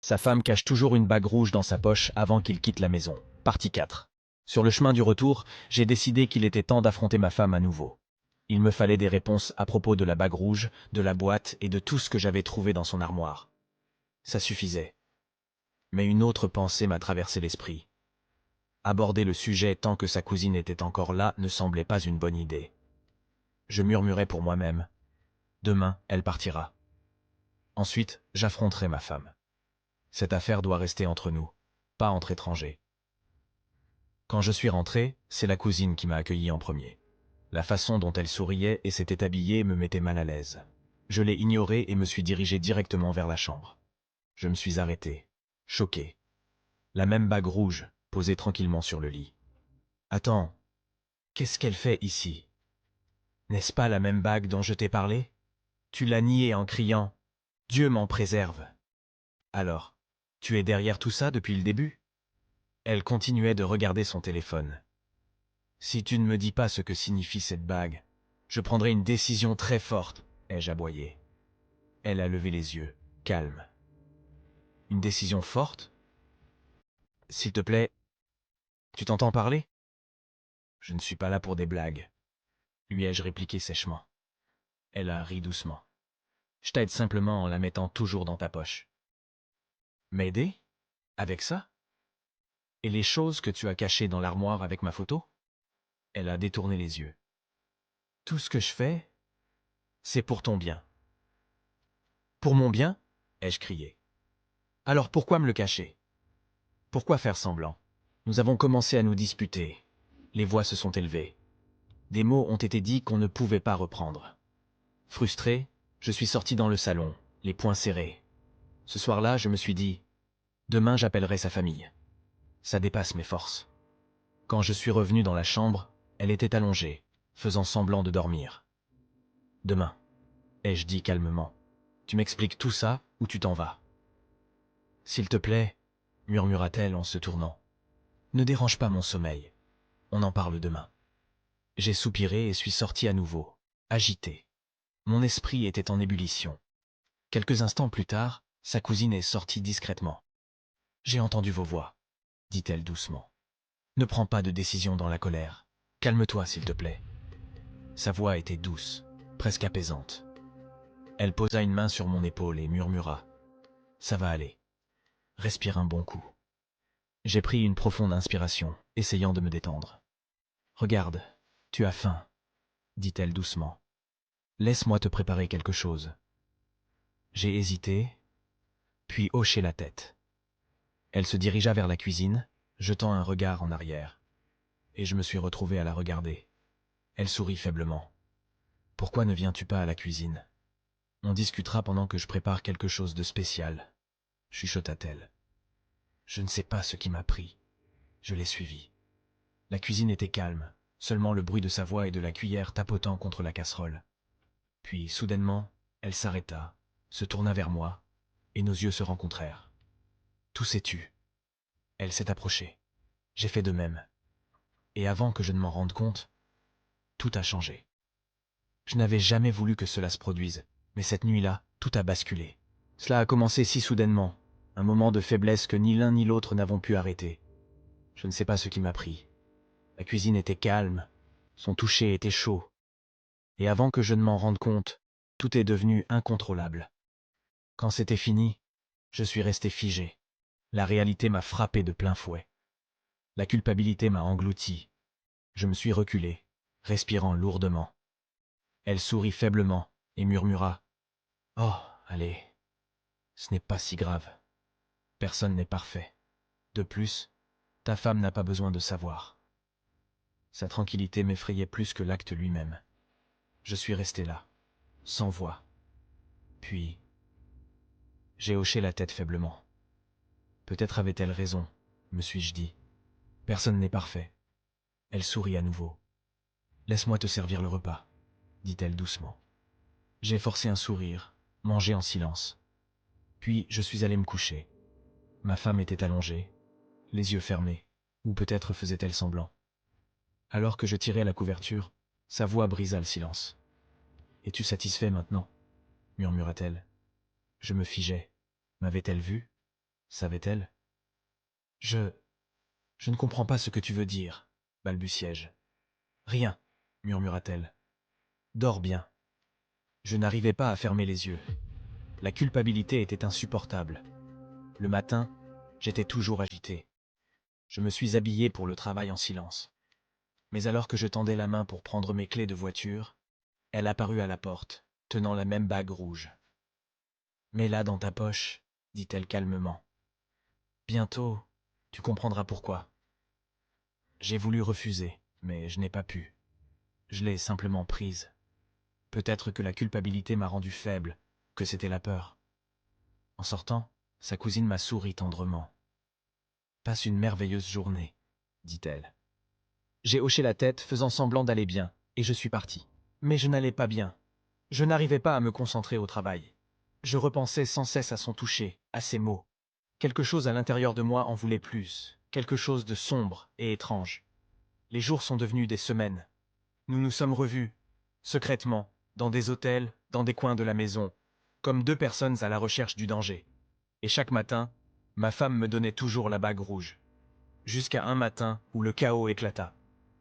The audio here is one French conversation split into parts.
Sa femme cache toujours une bague rouge dans sa poche avant qu'il quitte la maison. Partie 4. Sur le chemin du retour, j'ai décidé qu'il était temps d'affronter ma femme à nouveau. Il me fallait des réponses à propos de la bague rouge, de la boîte et de tout ce que j'avais trouvé dans son armoire. Ça suffisait. Mais une autre pensée m'a traversé l'esprit. Aborder le sujet tant que sa cousine était encore là ne semblait pas une bonne idée. Je murmurais pour moi-même. Demain, elle partira. Ensuite, j'affronterai ma femme. Cette affaire doit rester entre nous, pas entre étrangers. Quand je suis rentré, c'est la cousine qui m'a accueilli en premier. La façon dont elle souriait et s'était habillée me mettait mal à l'aise. Je l'ai ignorée et me suis dirigé directement vers la chambre. Je me suis arrêté, choqué. La même bague rouge, posée tranquillement sur le lit. Attends, qu'est-ce qu'elle fait ici? N'est-ce pas la même bague dont je t'ai parlé? Tu l'as niée en criant « Dieu m'en préserve !» Alors, tu es derrière tout ça depuis le début? Elle continuait de regarder son téléphone. Si tu ne me dis pas ce que signifie cette bague, je prendrai une décision très forte, ai-je aboyé. Elle a levé les yeux, calme. Une décision forte? S'il te plaît, tu t'entends parler? Je ne suis pas là pour des blagues, lui ai-je répliqué sèchement. Elle a ri doucement. Je t'aide simplement en la mettant toujours dans ta poche. M'aider? Avec ça? Et les choses que tu as cachées dans l'armoire avec ma photo? Elle a détourné les yeux. Tout ce que je fais, c'est pour ton bien. Pour mon bien? Ai-je crié. Alors pourquoi me le cacher? Pourquoi faire semblant? Nous avons commencé à nous disputer. Les voix se sont élevées. Des mots ont été dits qu'on ne pouvait pas reprendre. Frustré, je suis sorti dans le salon, les poings serrés. Ce soir-là, je me suis dit, demain j'appellerai sa famille. Ça dépasse mes forces. Quand je suis revenu dans la chambre, elle était allongée, faisant semblant de dormir. Demain, ai-je dit calmement. Tu m'expliques tout ça ou tu t'en vas? S'il te plaît, murmura-t-elle en se tournant. Ne dérange pas mon sommeil. On en parle demain. J'ai soupiré et suis sorti à nouveau, agité. Mon esprit était en ébullition. Quelques instants plus tard, sa cousine est sortie discrètement. J'ai entendu vos voix, dit-elle doucement. Ne prends pas de décision dans la colère. Calme-toi, s'il te plaît. Sa voix était douce, presque apaisante. Elle posa une main sur mon épaule et murmura. Ça va aller. Respire un bon coup. J'ai pris une profonde inspiration, essayant de me détendre. Regarde, tu as faim, dit-elle doucement. Laisse-moi te préparer quelque chose. J'ai hésité, puis hoché la tête. Elle se dirigea vers la cuisine, jetant un regard en arrière. Et je me suis retrouvé à la regarder. Elle sourit faiblement. Pourquoi ne viens-tu pas à la cuisine? On discutera pendant que je prépare quelque chose de spécial, chuchota-t-elle. Je ne sais pas ce qui m'a pris. Je l'ai suivie. La cuisine était calme, seulement le bruit de sa voix et de la cuillère tapotant contre la casserole. Puis, soudainement, elle s'arrêta, se tourna vers moi, et nos yeux se rencontrèrent. Tout s'est tu. Elle s'est approchée. J'ai fait de même. Et avant que je ne m'en rende compte, tout a changé. Je n'avais jamais voulu que cela se produise, mais cette nuit-là, tout a basculé. Cela a commencé si soudainement, un moment de faiblesse que ni l'un ni l'autre n'avons pu arrêter. Je ne sais pas ce qui m'a pris. La cuisine était calme, son toucher était chaud. Et avant que je ne m'en rende compte, tout est devenu incontrôlable. Quand c'était fini, je suis resté figé. La réalité m'a frappé de plein fouet. La culpabilité m'a englouti. Je me suis reculé, respirant lourdement. Elle sourit faiblement et murmura « Oh, allez, ce n'est pas si grave. Personne n'est parfait. De plus, ta femme n'a pas besoin de savoir. » Sa tranquillité m'effrayait plus que l'acte lui-même. Je suis resté là, sans voix. Puis, j'ai hoché la tête faiblement. Peut-être avait-elle raison, me suis-je dit. Personne n'est parfait. Elle sourit à nouveau. Laisse-moi te servir le repas, dit-elle doucement. J'ai forcé un sourire, mangé en silence. Puis je suis allé me coucher. Ma femme était allongée, les yeux fermés, ou peut-être faisait-elle semblant. Alors que je tirais la couverture, sa voix brisa le silence. « Es-tu satisfait maintenant ?» murmura-t-elle. Je me figeai. M'avait-elle vu? Savait-elle? Je... je ne comprends pas ce que tu veux dire, balbutiai-je. Rien, murmura-t-elle. Dors bien. Je n'arrivais pas à fermer les yeux. La culpabilité était insupportable. Le matin, j'étais toujours agité. Je me suis habillé pour le travail en silence. Mais alors que je tendais la main pour prendre mes clés de voiture, elle apparut à la porte, tenant la même bague rouge. Mets-la dans ta poche, dit-elle calmement. Bientôt, tu comprendras pourquoi. J'ai voulu refuser, mais je n'ai pas pu. Je l'ai simplement prise. Peut-être que la culpabilité m'a rendu faible, que c'était la peur. En sortant, sa cousine m'a souri tendrement. Passe une merveilleuse journée, dit-elle. J'ai hoché la tête, faisant semblant d'aller bien, et je suis parti. Mais je n'allais pas bien. Je n'arrivais pas à me concentrer au travail. Je repensais sans cesse à son toucher, à ses mots. Quelque chose à l'intérieur de moi en voulait plus, quelque chose de sombre et étrange. Les jours sont devenus des semaines. Nous nous sommes revus, secrètement, dans des hôtels, dans des coins de la maison, comme deux personnes à la recherche du danger. Et chaque matin, ma femme me donnait toujours la bague rouge. Jusqu'à un matin où le chaos éclata.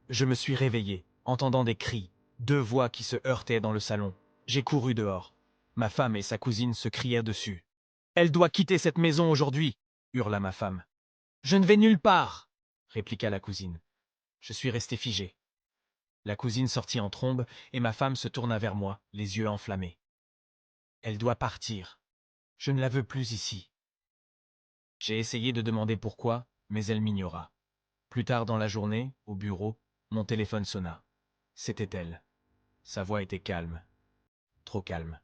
Je me suis réveillé, entendant des cris, deux voix qui se heurtaient dans le salon. J'ai couru dehors. Ma femme et sa cousine se crièrent dessus. Elle doit quitter cette maison aujourd'hui, hurla ma femme. Je ne vais nulle part, répliqua la cousine. Je suis resté figé. La cousine sortit en trombe et ma femme se tourna vers moi, les yeux enflammés. Elle doit partir. Je ne la veux plus ici. J'ai essayé de demander pourquoi, mais elle m'ignora. Plus tard dans la journée, au bureau, mon téléphone sonna. C'était elle. Sa voix était calme. Trop calme.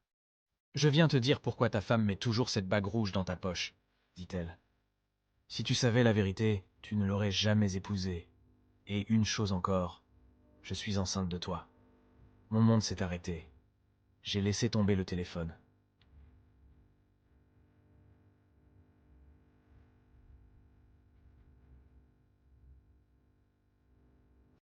Je viens te dire pourquoi ta femme met toujours cette bague rouge dans ta poche, dit-elle. Si tu savais la vérité, tu ne l'aurais jamais épousée. Et une chose encore, je suis enceinte de toi. Mon monde s'est arrêté. J'ai laissé tomber le téléphone.